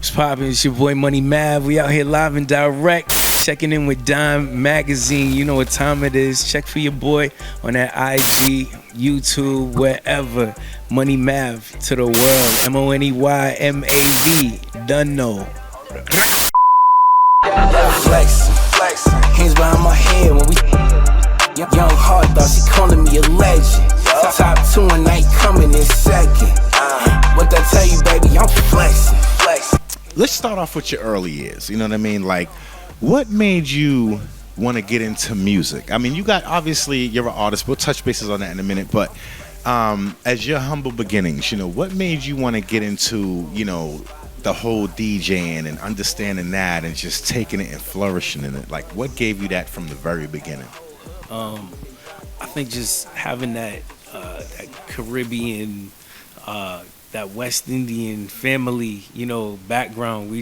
What's poppin'? It's your boy Money Mav. We out here live and direct. Checking in with Dime Magazine. You know what time it is. Check for your boy on that IG, YouTube, wherever. Money Mav to the world. MONEYMAV. Done know. Flexing. Hands behind my head when we young hard thought she calling me a legend. Top 2 and I ain't coming in second. What I tell you, baby, I'm flexing. Let's start off with your early years. You know what I mean? Like, what made you want to get into music? I mean, obviously you're an artist. We'll touch bases on that in a minute. But as your humble beginnings, what made you want to get into, the whole DJing and understanding that and just taking it and flourishing in it? Like, what gave you that from the very beginning? I think just having that Caribbean, that West Indian family, background. I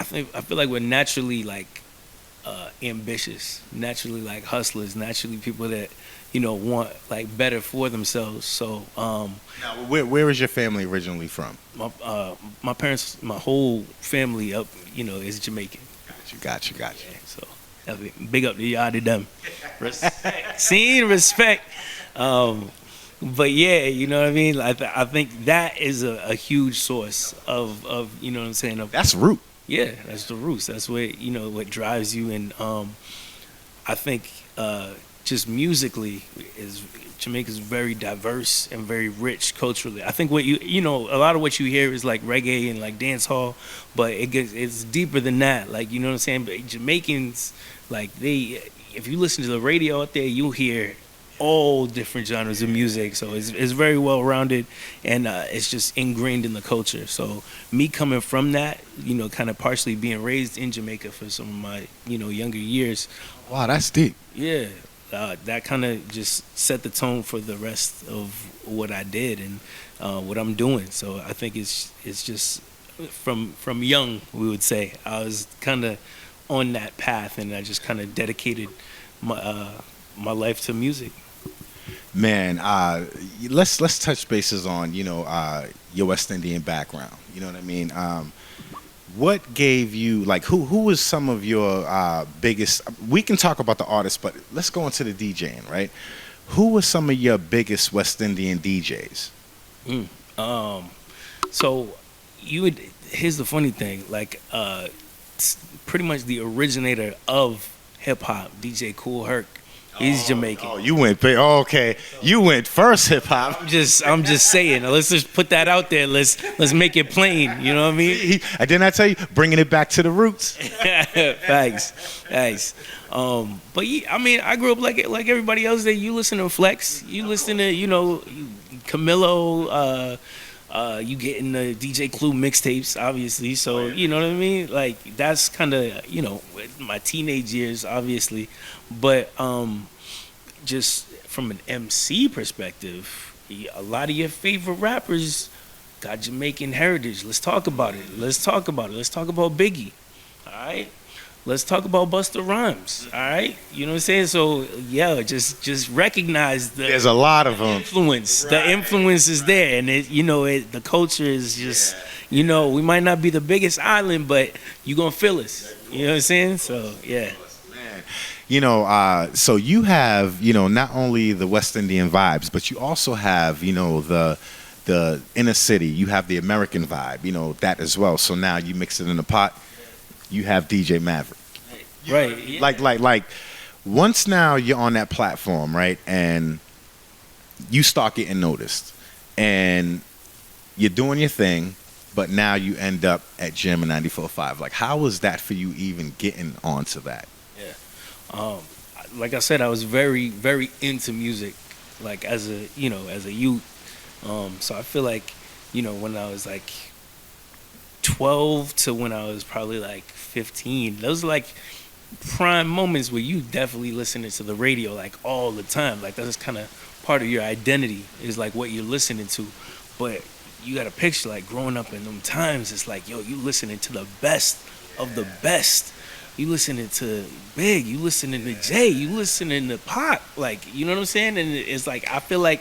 feel like we're naturally like ambitious, naturally like hustlers, naturally people that want like better for themselves. So now, where is your family originally from? My parents, my whole family up, is Jamaican. Got you. Yeah, so big up to y'all to them. Respect. But yeah, you know what I mean? I think that is a huge source of you know what I'm saying? That's root. Yeah, that's the roots. That's what drives you. And I think just musically Jamaica's very diverse and very rich culturally. I think what a lot of what you hear is like reggae and like dance hall, but it's deeper than that. Like, you know what I'm saying? But Jamaicans, like if you listen to the radio out there, you'll hear all different genres of music, so it's very well rounded, and it's just ingrained in the culture. So me coming from that, kind of partially being raised in Jamaica for some of my younger years. Wow, that's deep. Yeah, that kind of just set the tone for the rest of what I did and what I'm doing. So I think it's just from young, we would say, I was kind of on that path, and I just kind of dedicated my life to music. Man, let's touch bases on your West Indian background. You know what I mean? What gave you, like, who was some of your biggest? We can talk about the artists, but let's go into the DJing, right? Who were some of your biggest West Indian DJs? So here's the funny thing, like pretty much the originator of hip hop, DJ Kool Herc. He's Jamaican. Oh, you went big. Oh, okay. You went first hip hop. I'm just saying. Let's just put that out there. Let's make it plain. You know what I mean? Didn't I tell you, bringing it back to the roots? Thanks. But yeah, I mean, I grew up like everybody else. That you listen to Flex, you listen to Camilo. You getting the DJ Clue mixtapes, obviously. So you know what I mean. Like that's kind of my teenage years, obviously. But just from an MC perspective, a lot of your favorite rappers got Jamaican heritage. Let's talk about it. Let's talk about Biggie. All right. Let's talk about Busta Rhymes. All right. You know what I'm saying? So yeah, just recognize there's a lot of them. Influence. Right. The influence is there, and the culture is just we might not be the biggest island, but you gonna feel us. You know what I'm saying? So yeah. So you have, not only the West Indian vibes, but you also have, the inner city. You have the American vibe, that as well. So now you mix it in the pot. You have DJ Maverik. Right. Yeah. Like once now you're on that platform, right? And you start getting noticed and you're doing your thing, but now you end up at Jam 94.5. Like, how was that for you even getting onto that? Yeah. Like I said, I was very, very into music, like as a youth. So I feel like, when I was like 12 to when I was probably like 15, those are like prime moments where you definitely listening to the radio like all the time. Like that's kind of part of your identity is like what you're listening to. But you got a picture like growing up in them times, it's like, yo, you listening to the best of the best. You listening to Big, you listening to Jay, you listening to Pop, like, you know what I'm saying? And it's like, I feel like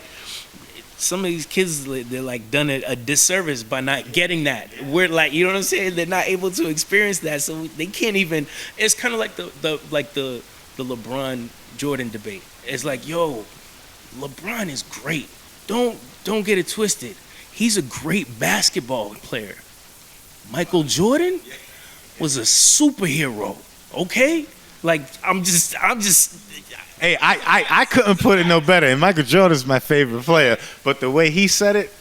some of these kids, they're like done a disservice by not getting that. We're like, you know what I'm saying? They're not able to experience that, so they can't even. It's kind of like the LeBron Jordan debate. It's like, yo, LeBron is great. Don't get it twisted. He's a great basketball player. Michael Jordan was a superhero. Okay, like I'm just. Hey, I couldn't put it no better. And Michael Jordan's my favorite player, but the way he said it,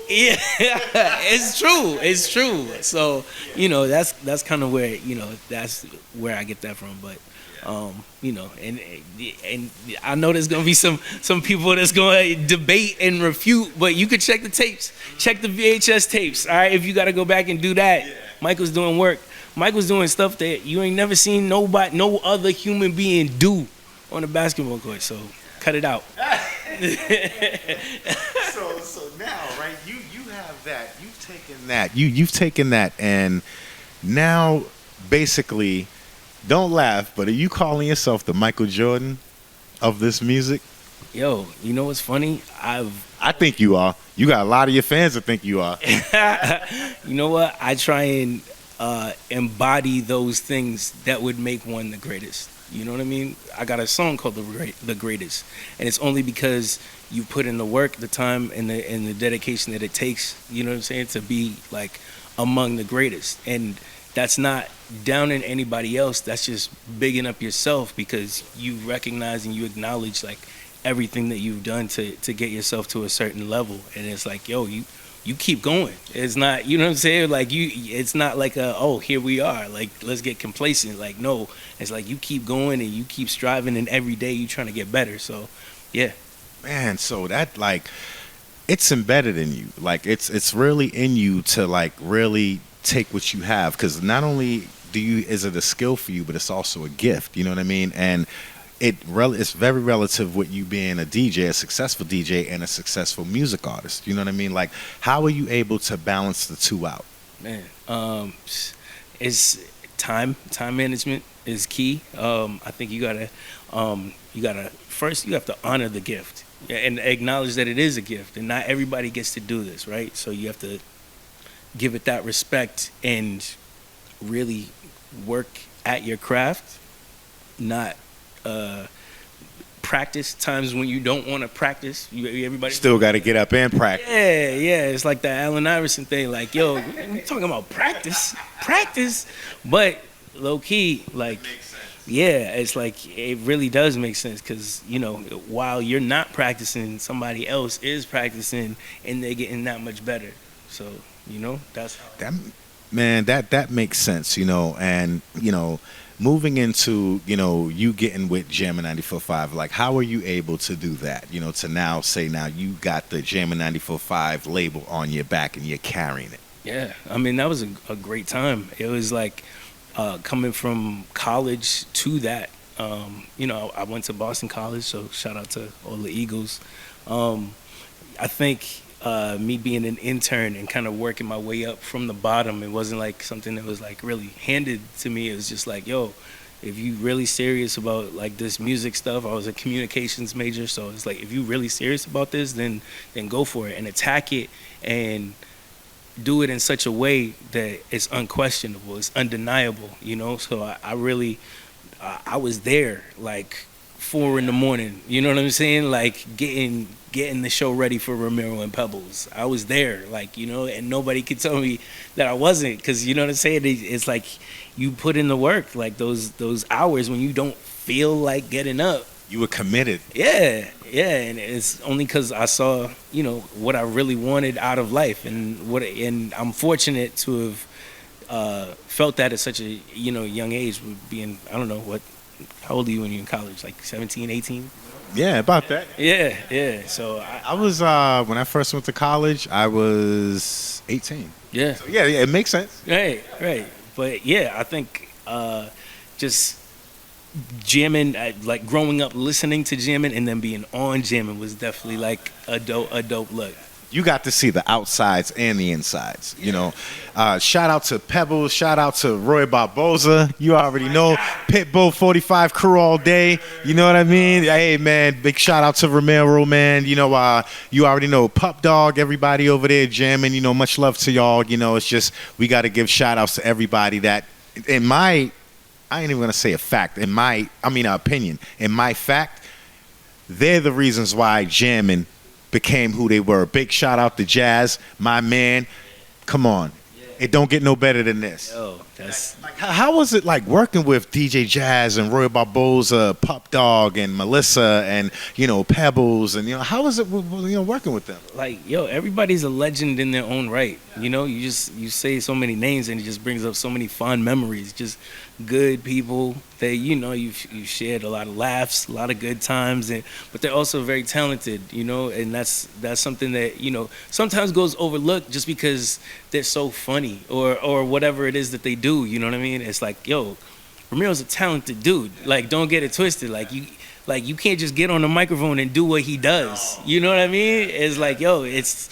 Yeah, it's true. It's true. So that's kind of where that's where I get that from. But and I know there's gonna be some people that's gonna debate and refute. But you could check the tapes, check the VHS tapes. All right, if you got to go back and do that, Michael's doing work. Michael's doing stuff that you ain't never seen no other human being do on the basketball court. So cut it out. so now, right? You have that. You've taken that, and now basically, don't laugh, but are you calling yourself the Michael Jordan of this music? Yo, you know what's funny? I think you are. You got a lot of your fans that think you are. You know what? I try and embody those things that would make one the greatest. You know what I mean? I got a song called The Greatest, and it's only because you put in the work, the time, and the dedication that it takes, you know what I'm saying, to be like among the greatest. And that's not downing anybody else. That's just bigging up yourself, because you recognize and you acknowledge like everything that you've done to get yourself to a certain level. And it's like, yo, you keep going. It's not, you know what I'm saying? Like it's not like here we are. Like, let's get complacent. Like, no, it's like you keep going and you keep striving, and every day you're trying to get better. So, yeah. Man, so that like, it's embedded in you. Like it's really in you to like really take what you have, because not only is it a skill for you, but it's also a gift. You know what I mean? And it's very relative with you being a DJ, a successful DJ, and a successful music artist. You know what I mean? Like, how are you able to balance the two out? Man, it's time management is key. I think you gotta first you have to honor the gift and acknowledge that it is a gift, and not everybody gets to do this, right? So you have to give it that respect and really work at your craft, not practice times when you don't want to practice. Everybody still got to get up and practice. Yeah. It's like the Allen Iverson thing. Like, yo, we're talking about practice, but low key, like, yeah, it's like it really does make sense, because while you're not practicing, somebody else is practicing, and they're getting that much better. So that's how that makes sense. And moving into, you getting with Jammin' 94.5, like, how are you able to do that? To now say you got the Jammin' 94.5 label on your back and you're carrying it. Yeah, I mean, that was a great time. It was like coming from college to that. I went to Boston College, so shout out to all the Eagles. I think me being an intern and kind of working my way up from the bottom, it wasn't like something that was like really handed to me. It was just like, yo, if you really serious about like this music stuff, I was a communications major, so it's like, if you really serious about this, then go for it and attack it, and do it in such a way that it's unquestionable, it's undeniable, So I was there like 4 a.m, you know what I'm saying? Like getting the show ready for Ramiro and Pebbles. I was there, like, and nobody could tell me that I wasn't, because you know what I'm saying? It's like you put in the work, like those hours when you don't feel like getting up. You were committed. Yeah, and it's only because I saw, what I really wanted out of life, and I'm fortunate to have felt that at such a young age, with being, I don't know, how old are you when you're in college? Like 17, 18? Yeah, about that. Yeah. So I was when I first went to college, I was 18. Yeah. So yeah, it makes sense. Right. But yeah, I think just jamming, like growing up listening to jamming and then being on jamming was definitely like a dope look. You got to see the outsides and the insides. You know, shout out to Pebbles. Shout out to Roy Barboza. You already know Pitbull 45 crew all day. You know what I mean? Hey man, big shout out to Romero, man. You know, you already know Pup Dog. Everybody over there jamming. You know, much love to y'all. You know, it's just we got to give shout outs to everybody that I ain't even gonna say a fact. Opinion. In my fact, they're the reasons why jamming became who they were. Big shout out to Jazz, my man. Come on, it don't get no better than this. Yo, that's Like, how was it like working with DJ Jazz and Roy Barboza, Pup Dog, and Melissa, and Pebbles, and how was it working with them? like, yo, everybody's a legend in their own right. You say so many names and it just brings up so many fond memories. Just good people that you've shared a lot of laughs, a lot of good times, but they're also very talented, and that's something that sometimes goes overlooked just because they're so funny or whatever it is that they do. You know what I mean? It's like, yo, Ramiro's a talented dude. Like, don't get it twisted. Like you can't just get on the microphone and do what he does. You know what I mean? It's like, yo, it's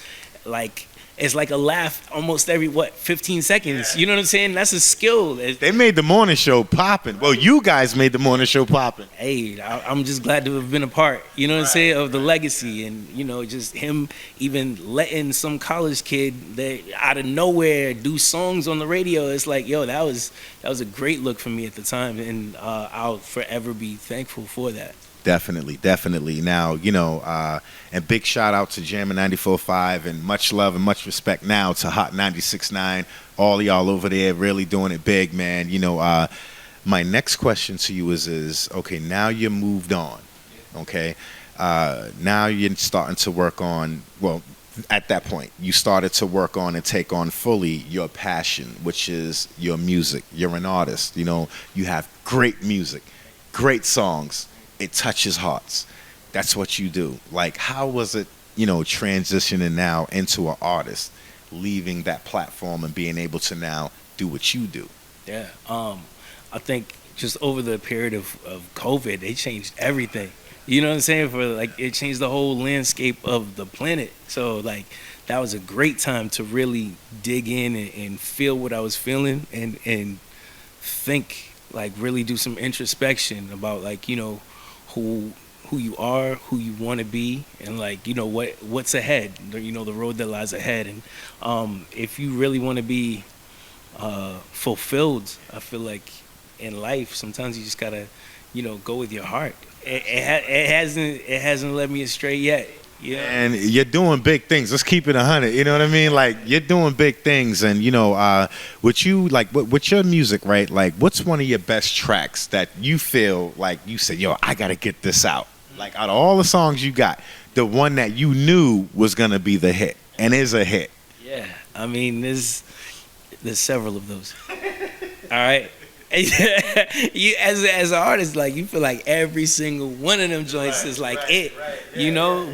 like a laugh almost every 15 seconds. You know what I'm saying? That's a skill. They made the morning show popping. Well, you guys made the morning show popping. Hey, I'm just glad to have been a part, you know what I'm saying, of the legacy. And, just him even letting some college kid that out of nowhere do songs on the radio. It's like, yo, that was a great look for me at the time. And I'll forever be thankful for that. Definitely. Now, and big shout out to Jammin' 94.5 and much love and much respect now to Hot 96.9. All y'all over there really doing it big, man. My next question to you is okay, now you moved on, okay? Now you're starting to work on, well, at that point, you started to work on and take on fully your passion, which is your music. You're an artist, you have great music, great songs. It touches hearts. That's what you do. Like, how was it, transitioning now into an artist, leaving that platform and being able to now do what you do? Yeah. I think just over the period of COVID, they changed everything. You know what I'm saying? It changed the whole landscape of the planet. So, that was a great time to really dig in and feel what I was feeling and think, really do some introspection about, who you are, who you want to be, and what's ahead, the road that lies ahead. And if you really want to be fulfilled, I feel like in life sometimes you just gotta go with your heart. It hasn't led me astray yet. Yeah. And you're doing big things. Let's keep it 100. You know what I mean? Like, you're doing big things, and with your music, right? Like, what's one of your best tracks that you feel like you said, yo, I gotta get this out? Like, out of all the songs you got, the one that you knew was gonna be the hit and is a hit. Yeah, I mean, there's several of those. All right. You as an artist, you feel like every single one of them joints is it.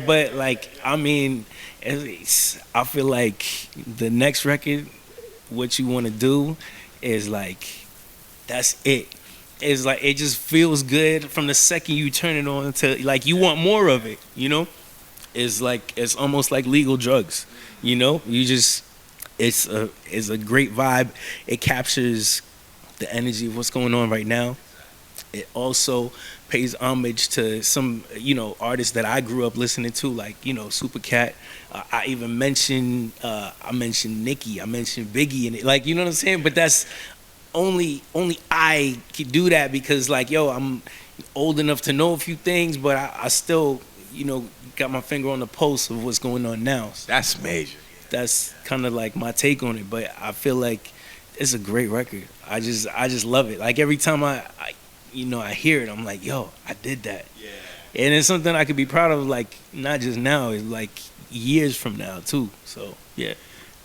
But I mean, I feel like the next record, what you want to do is that's it. It's it just feels good from the second you turn it on to you want more of it. It's almost like legal drugs. You just it's a great vibe. It captures the energy of what's going on right now. It also pays homage to some, artists that I grew up listening to, Supercat. I even mentioned, Nicki, I mentioned Biggie, and you know what I'm saying? But that's only I could do that because, I'm old enough to know a few things, but I still, got my finger on the pulse of what's going on now. So that's major. That's kind of my take on it, but I feel like it's a great record. I just love it. Every time I hear it, I'm like, yo, I did that. Yeah. And it's something I could be proud of, not just now, it's years from now too. So yeah.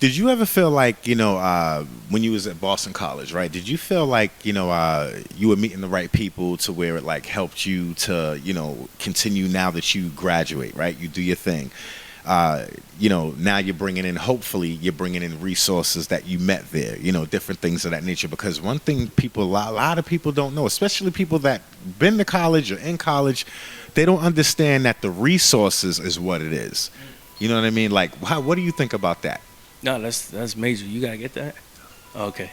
Did you ever feel when you was at Boston College, right? Did you feel you were meeting the right people to where it helped you to continue now that you graduate, right? You do your thing. Now you're bringing in resources that you met there, different things of that nature. Because one thing a lot of people don't know, especially people that been to college or in college, they don't understand that the resources is what it is. You know what I mean? Like, what do you think about that? No, that's major. You gotta get that. Okay.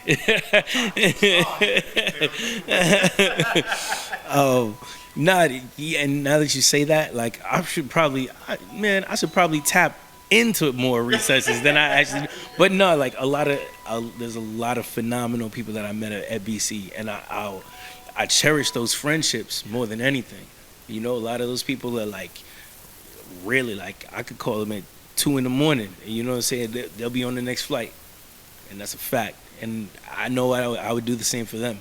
Oh, not yeah, and now that you say that, like I should probably tap into more recesses than I actually. But no, like there's a lot of phenomenal people that I met at BC, and I cherish those friendships more than anything. You know, a lot of those people are like really like I could call them at 2 in the morning. You know what I'm saying? They'll be on the next flight, and that's a fact. And I know I would do the same for them.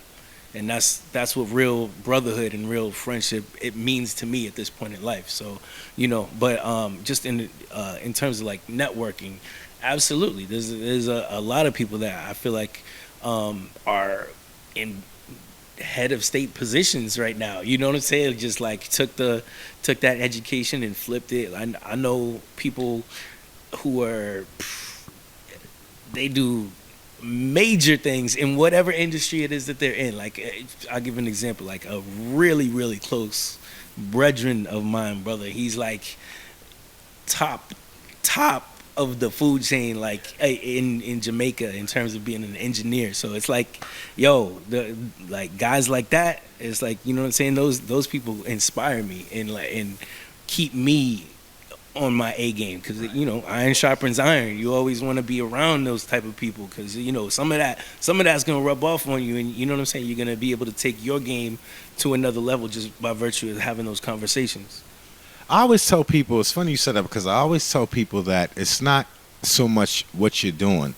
And that's what real brotherhood and real friendship it means to me at this point in life. So, you know, but just in terms of like networking, absolutely. There's a lot of people that I feel like are in head of state positions right now. You know what I'm saying? Just like took that education and flipped it. I know people who they do major things in whatever industry it is that they're in. Like I'll give an example. Like a really really close brethren of mine, brother. He's like top of the food chain, like in Jamaica in terms of being an engineer. So it's like, yo, like guys like that. It's like, you know what I'm saying. Those people inspire me and keep me on my A game, because you know iron sharpens iron. You always want to be around those type of people, because you know some of that's gonna rub off on you, and you know what I'm saying. You're gonna be able to take your game to another level just by virtue of having those conversations. I always tell people, it's funny you said that, because I always tell people that it's not so much what you're doing,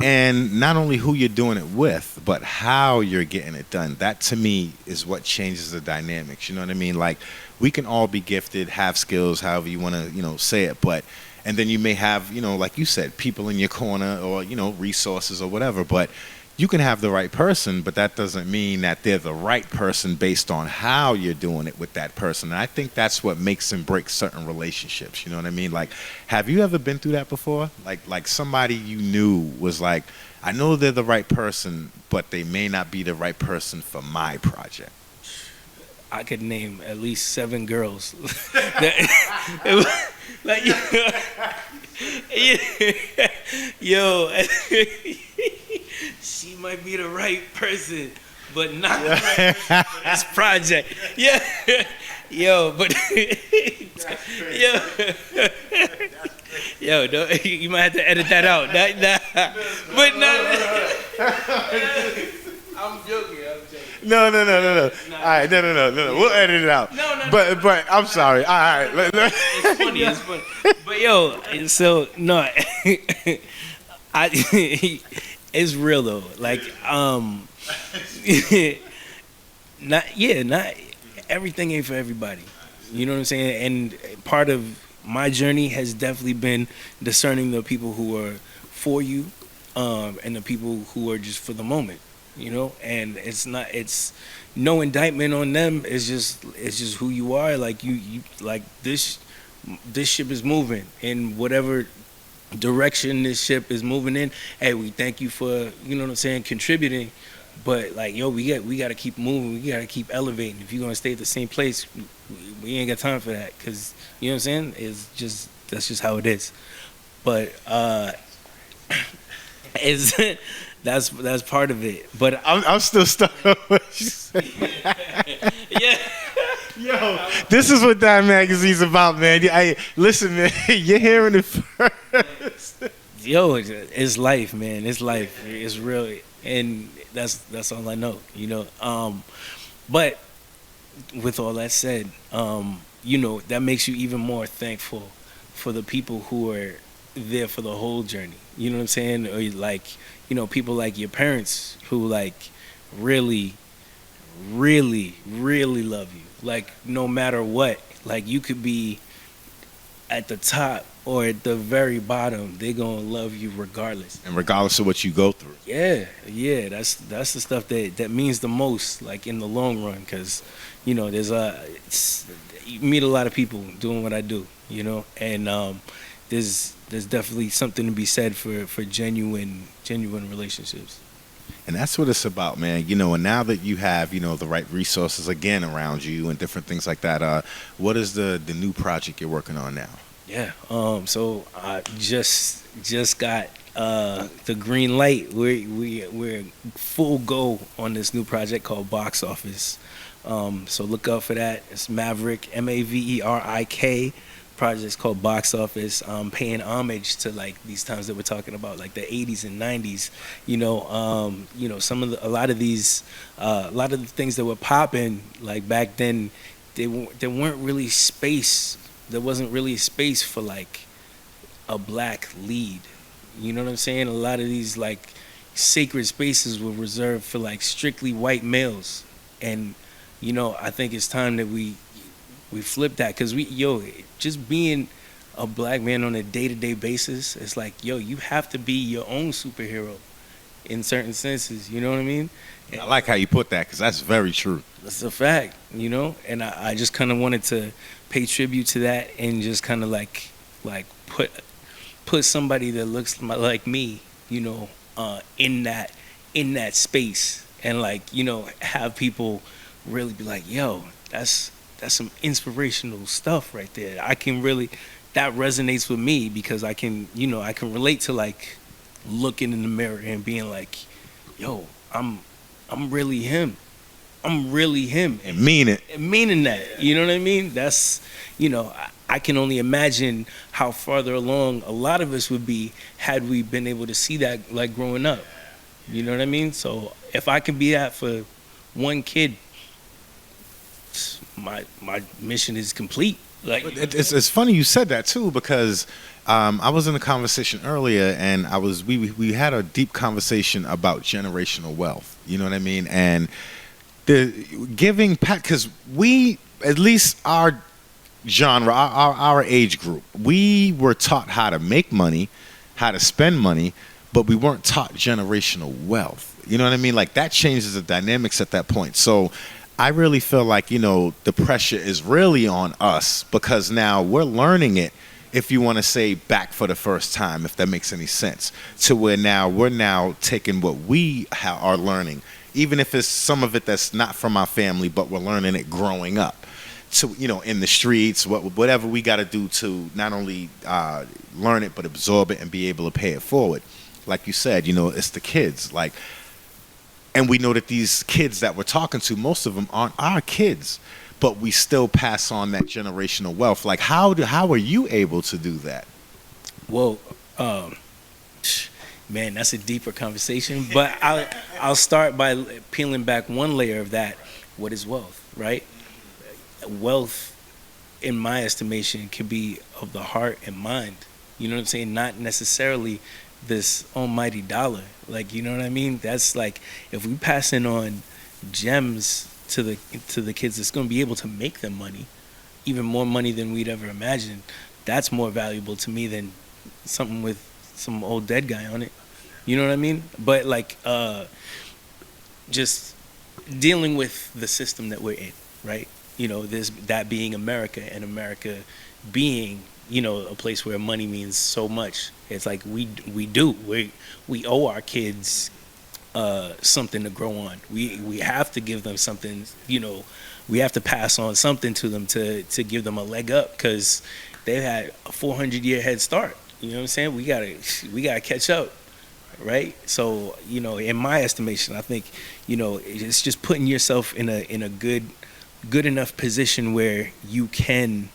and not only who you're doing it with, but how you're getting it done. That to me is what changes the dynamics. You know what I mean? Like, we can all be gifted, have skills, however you want to, you know, say it. But, and then you may have, you know, like you said, people in your corner, or, you know, resources or whatever. But you can have the right person, but that doesn't mean that they're the right person based on how you're doing it with that person. And I think that's what makes and breaks certain relationships. You know what I mean? Like, have you ever been through that before? Like somebody you knew was like, I know they're the right person, but they may not be the right person for my project. I could name at least 7 girls. It was, like, yo, she might be the right person, but not the right person for this project. Yeah, yo, but yo, you might have to edit that out. But no. I'm joking. No. All right, no. We'll edit it out. No. But I'm sorry. All right. It's funny. But yo, so no, it's real though. Like, not everything ain't for everybody. You know what I'm saying? And part of my journey has definitely been discerning the people who are for you, and the people who are just for the moment. You know, and it's no indictment on them. It's just who you are. Like you like this ship is moving in whatever direction this ship is moving in. Hey, we thank you for, you know what I'm saying, contributing. But like, yo, we got to keep moving. We got to keep elevating. If you're gonna stay at the same place, we ain't got time for that. Cause you know what I'm saying. That's just how it is. But it's. That's part of it, but I'm still stuck on what you said. Yeah. Yo, this is what that magazine's about, man. Listen, man, you're hearing it first. Yo, it's life, man. It's life. It's real, and that's all I know, you know. But with all that said, you know, that makes you even more thankful for the people who are there for the whole journey. You know what I'm saying? Or like, you know, people like your parents who like really, really, really love you. Like no matter what, like you could be at the top or at the very bottom, they're gonna love you regardless. And regardless of what you go through. Yeah, that's the stuff that means the most, like in the long run, because you know you meet a lot of people doing what I do, you know, and there's definitely something to be said for genuine relationships. And that's what it's about, man. You know, and now that you have, you know, the right resources again around you and different things like that, what is the new project you're working on now? Yeah. So I just got the green light. We're full go on this new project called Box Office. So look out for that. It's Maverik, Maverik. Project's called Box Office. Paying homage to like these times that we're talking about, like the '80s and '90s. Some of a lot of these, a lot of the things that were popping like back then, there weren't really space. There wasn't really space for like a black lead. You know what I'm saying? A lot of these like sacred spaces were reserved for like strictly white males, and I think it's time that we flip that, because just being a black man on a day-to-day basis, it's like you have to be your own superhero in certain senses. You know what I mean? I like how you put that, because that's very true. That's a fact, and I just kind of wanted to pay tribute to that, and just kind of like put somebody that looks like me, in that space, and like have people really be like, yo, that's some inspirational stuff right there. I can really, that resonates with me, because I can relate to like looking in the mirror and being like, yo, I'm really him. I'm really him. And mean it. And meaning that. You know what I mean? That's, I can only imagine how farther along a lot of us would be had we been able to see that like growing up. You know what I mean? So if I can be that for one kid, my mission is complete. Like, it's funny you said that too, because I was in a conversation earlier, and we had a deep conversation about generational wealth. You know what I mean? And the giving back, because we, at least our genre, our age group, we were taught how to make money, how to spend money, but we weren't taught generational wealth. You know what I mean? Like, that changes the dynamics at that point. So I really feel like, the pressure is really on us, because now we're learning it, if you want to say back for the first time, if that makes any sense, to where now we're taking what we are learning, even if it's some of it that's not from our family, but we're learning it growing up. So, in the streets, whatever we got to do to not only learn it, but absorb it and be able to pay it forward. Like you said, it's the kids. Like, and we know that these kids that we're talking to, most of them aren't our kids, but we still pass on that generational wealth. Like, how are you able to do that? Well, man, that's a deeper conversation. But I'll start by peeling back one layer of that. What is wealth, right? Wealth, in my estimation, can be of the heart and mind. You know what I'm saying? Not necessarily this almighty dollar. Like, you know what I mean? That's like, if we passing on gems to the kids that's going to be able to make them money, even more money than we'd ever imagined, that's more valuable to me than something with some old dead guy on it. You know what I mean? But like, just dealing with the system that we're in, right? That being America, and America being, a place where money means so much. It's like we owe our kids something to grow on. We have to give them something. We have to pass on something to them to give them a leg up, because they've had a 400-year head start. You know what I'm saying? We gotta catch up, right? So in my estimation, I think it's just putting yourself in a good enough position where you can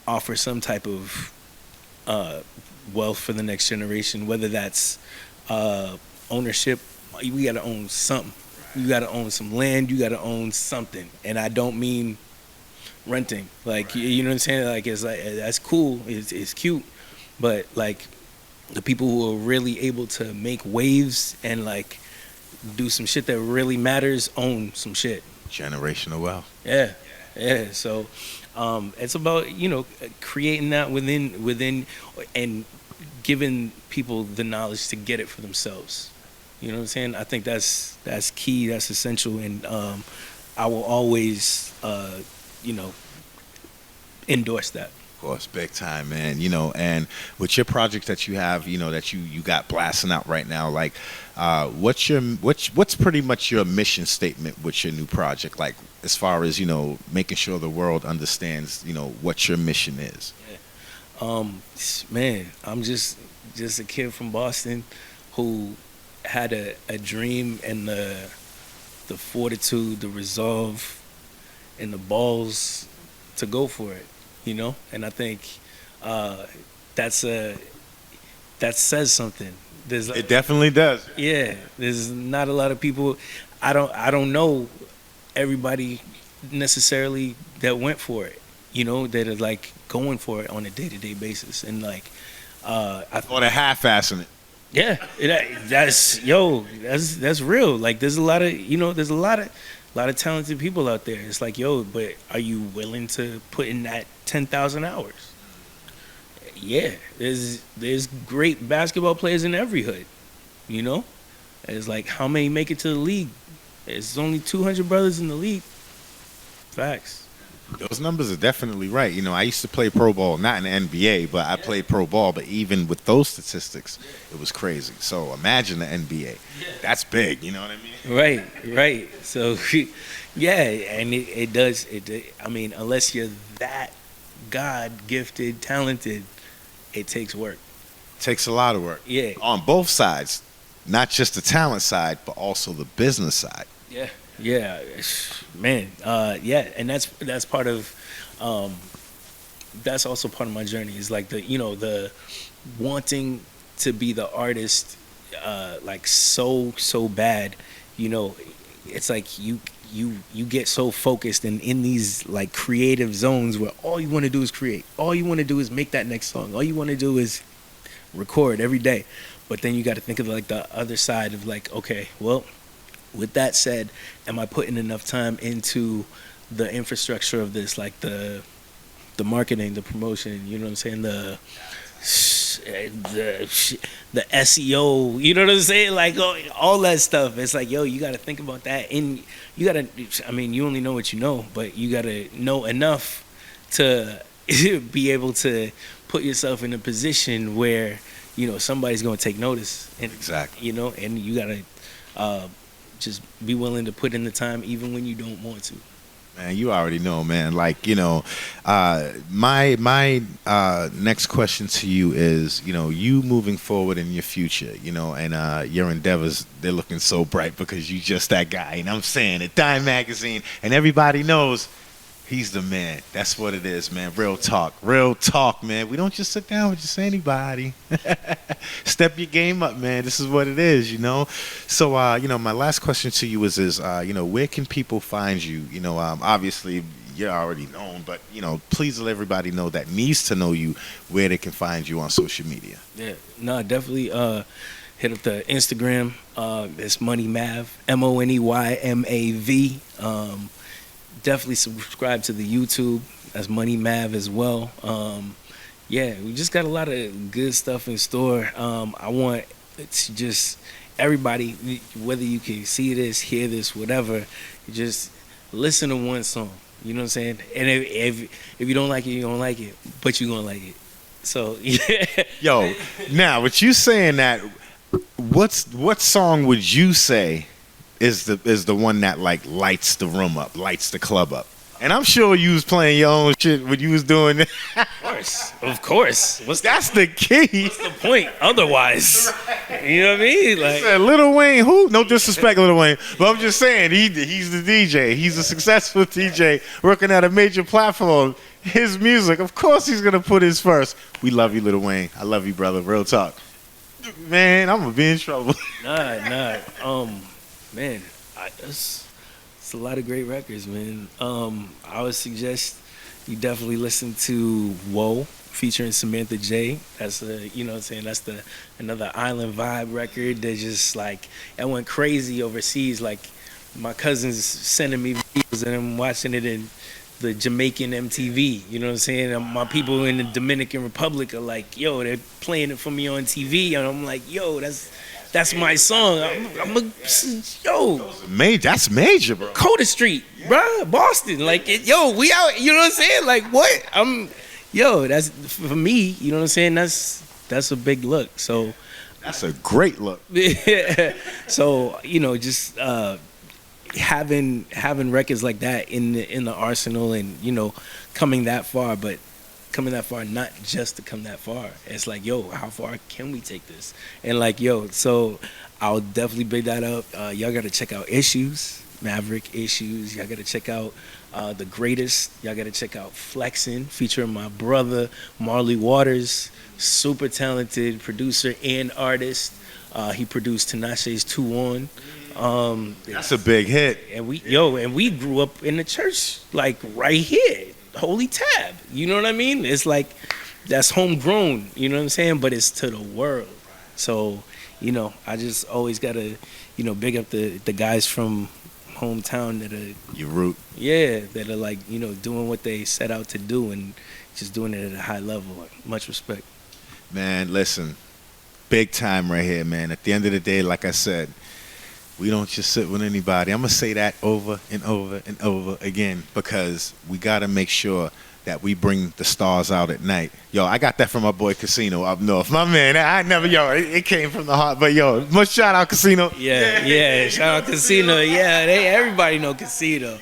offer some type of wealth for the next generation, whether that's ownership. We got to own something. You got to own some land. You got to own something. And I don't mean renting. Like, you know what I'm saying? Like, it's like, that's cool. It's cute. But like, the people who are really able to make waves and like do some shit that really matters own some shit. Generational wealth. Yeah. So it's about creating that within and giving people the knowledge to get it for themselves. You know what I'm saying? I think that's key. That's essential, and I will always endorse that. Of course, big time, man. And with your project that you have, that you got blasting out right now, like, what's pretty much your mission statement with your new project? Like, as far as making sure the world understands, what your mission is. Man, I'm just a kid from Boston who had a dream and the fortitude, the resolve, and the balls to go for it, you know. And I think that's a that says something. There's It definitely does. yeah, there's not a lot of people. I don't know everybody necessarily that went for it, you know, that are like going for it on a day-to-day basis. And like Or the half-assing it. yeah, that's real. Like there's a lot of, you know, there's a lot of talented people out there. It's like, yo, but are you willing to put in that 10,000 hours? Yeah, there's great basketball players in every hood, you know. It's like, how many make it to the league? There's only 200 brothers in the league. Facts. Those numbers are definitely right. You know, I used to play pro ball, not in the NBA, but I played pro ball. But even with those statistics, it was crazy. So imagine the NBA. That's big. You know what I mean? Right. So, yeah, and it does. I mean, unless you're that God gifted, talented, it takes work. Takes a lot of work. Yeah. On both sides, not just the talent side, but also the business side. Yeah, man. Yeah, and that's part of. That's also part of my journey. Is like the wanting to be the artist, like so bad. You know, it's like you get so focused and in these like creative zones where all you want to do is create. All you want to do is make that next song. All you want to do is record every day. But then you got to think of like the other side of like, okay, well, with that said, am I putting enough time into the infrastructure of this, like the marketing, the promotion, you know what I'm saying, the SEO, you know what I'm saying, like all that stuff. It's like, yo, you got to think about that, and you got to, I mean, you only know what you know, but you got to know enough to be able to put yourself in a position where, you know, somebody's going to take notice. And, Exactly. you know, and you got to just be willing to put in the time even when you don't want to. Man, you already know, man. Like, you know, my next question to you is, you know, you moving forward in your future, you know, and your endeavors, they're looking so bright because you just that guy. And I'm saying it, Dime Magazine, and everybody knows he's the man. That's what it is, man. Real talk, man. We don't just sit down with just anybody. Step your game up, man. This is what it is, you know. So, you know, my last question to you is, you know, where can people find you? You know, obviously you're already known, but you know, please let everybody know that needs to know you where they can find you on social media. Yeah, no, definitely. Hit up the Instagram. It's Money Mav, MoneyMav. Definitely subscribe to the YouTube. That's Money Mav as well. Yeah, we just got a lot of good stuff in store. I want to just everybody, whether you can see this, hear this, whatever, just listen to one song. You know what I'm saying? And if you don't like it, you don't like it, but you're gonna like it. So yeah. Yo, now with you saying that, what song would you say is the one that like lights the room up, lights the club up? And I'm sure you was playing your own shit when you was doing it. Of course. That's the key. What's the point otherwise? You know what I mean? Like, Said Lil Wayne, who? No disrespect, Lil Wayne, but I'm just saying he's the DJ. He's a successful DJ working at a major platform. His music, of course, he's gonna put his first. We love you, Lil Wayne. I love you, brother. Real talk. Man, I'm gonna be in trouble. Nah. Man, it's a lot of great records, man. I would suggest you definitely listen to Whoa featuring Samantha J. That's you know what I'm saying, that's another island vibe record that just like, that went crazy overseas. Like my cousins sending me videos and I'm watching it in the Jamaican MTV, you know what I'm saying? And my people in the Dominican Republic are like, yo, they're playing it for me on TV, and I'm like, yo, that's my song. That's major, bro. Coda Street, bro, Boston. Like, yo, we out. You know what I'm saying? Like, what? That's for me. You know what I'm saying? That's a big look. So that's a great look. So you know, just having records like that in the arsenal, and you know, coming that far, but coming that far, not just to come that far. It's like, yo, how far can we take this? And like, yo, so I'll definitely bring that up. Y'all got to check out Issues, Maverik Issues. Y'all got to check out The Greatest. Y'all got to check out Flexin', featuring my brother, Marley Waters, super talented producer and artist. He produced Tinashe's 2 On. That's a big hit. And we grew up in the church, like right here, Holy Tab. You know what I mean? It's like, that's homegrown, you know what I'm saying? But it's to the world. So, you know, I just always gotta, you know, big up the guys from hometown that are Your root. yeah, that are like, you know, doing what they set out to do and just doing it at a high level. Much respect. Man, listen, big time right here, man. At the end of the day, like I said, we don't just sit with anybody. I'm going to say that over and over and over again because we got to make sure that we bring the stars out at night. Yo, I got that from my boy Casino up north. My man, it came from the heart. But yo, much shout out Casino. Yeah, shout out Casino. Yeah, everybody know Casino.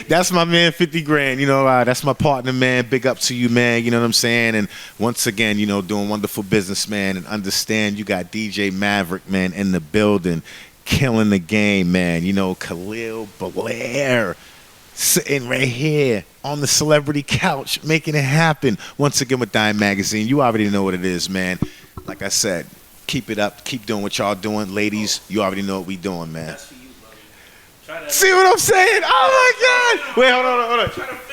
That's my man, 50 grand. You know, that's my partner, man. Big up to you, man. You know what I'm saying? And once again, you know, doing wonderful business, man. And understand you got DJ Maverik, man, in the building, killing the game, man. You know, Khalil Blair sitting right here on the celebrity couch, making it happen. Once again with Dime Magazine. You already know what it is, man. Like I said, keep it up. Keep doing what y'all doing. Ladies, you already know what we doing, man. See what I'm saying? Oh, my God. Wait,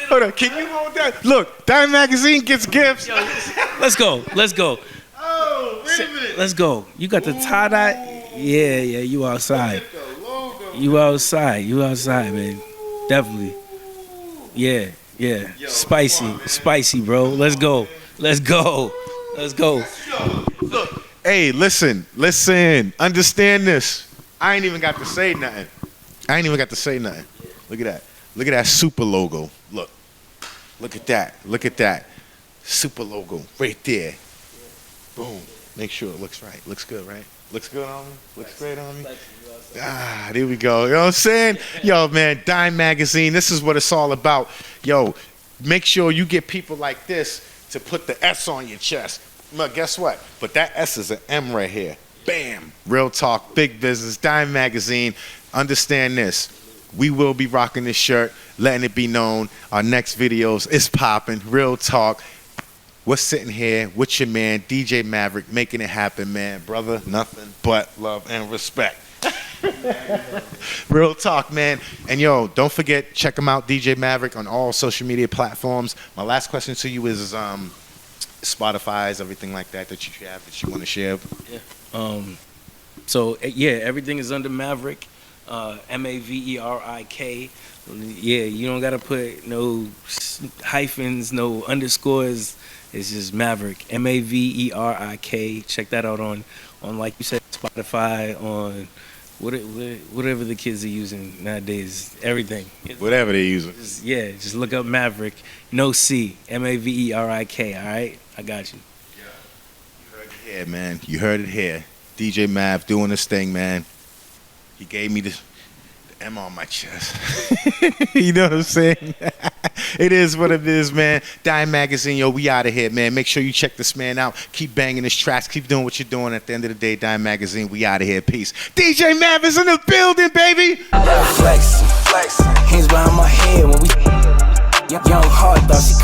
hold on. Can you hold that? Look, Dime Magazine gets gifts. Yo, let's go. Oh, wait a minute. Let's go. You got the tie-dye? Yeah, you outside. You outside, man. Definitely. Yeah. Spicy, bro. Let's go. Look, hey, listen. Understand this. I ain't even got to say nothing. Look at that super logo. Look at that. Super logo right there. Boom. Make sure it looks right. Looks good, right? Looks good on me? Looks great on me? There we go. You know what I'm saying? Yo, man, Dime Magazine, this is what it's all about. Yo, make sure you get people like this to put the S on your chest. Well, guess what? But that S is an M right here. Bam. Real talk, big business, Dime Magazine. Understand this. We will be rocking this shirt, letting it be known. Our next videos is popping. Real talk. We're sitting here with your man, DJ Maverik, making it happen, man. Brother, nothing but love and respect. Real talk, man. And yo, don't forget, check him out, DJ Maverik, on all social media platforms. My last question to you is Spotify's, everything like that you have that you want to share. So everything is under Maverik, Maverik. Yeah, you don't gotta put no hyphens, no underscores. It's just Maverik, Maverik. Check that out on like you said, Spotify, on whatever the kids are using nowadays. Everything. Whatever they're using. Just look up Maverik. No C, Maverik. All right, I got you. Yeah, you heard it here, man. You heard it here. DJ Mav doing this thing, man. He gave me the M on my chest. You know what I'm saying? It is what it is, man. Dime Magazine, yo, we out of here, man. Make sure you check this man out. Keep banging his tracks. Keep doing what you're doing. At the end of the day, Dime Magazine, we out of here. Peace. DJ Mav is in the building, baby. Flexing. Hands behind my head when we young hard thought she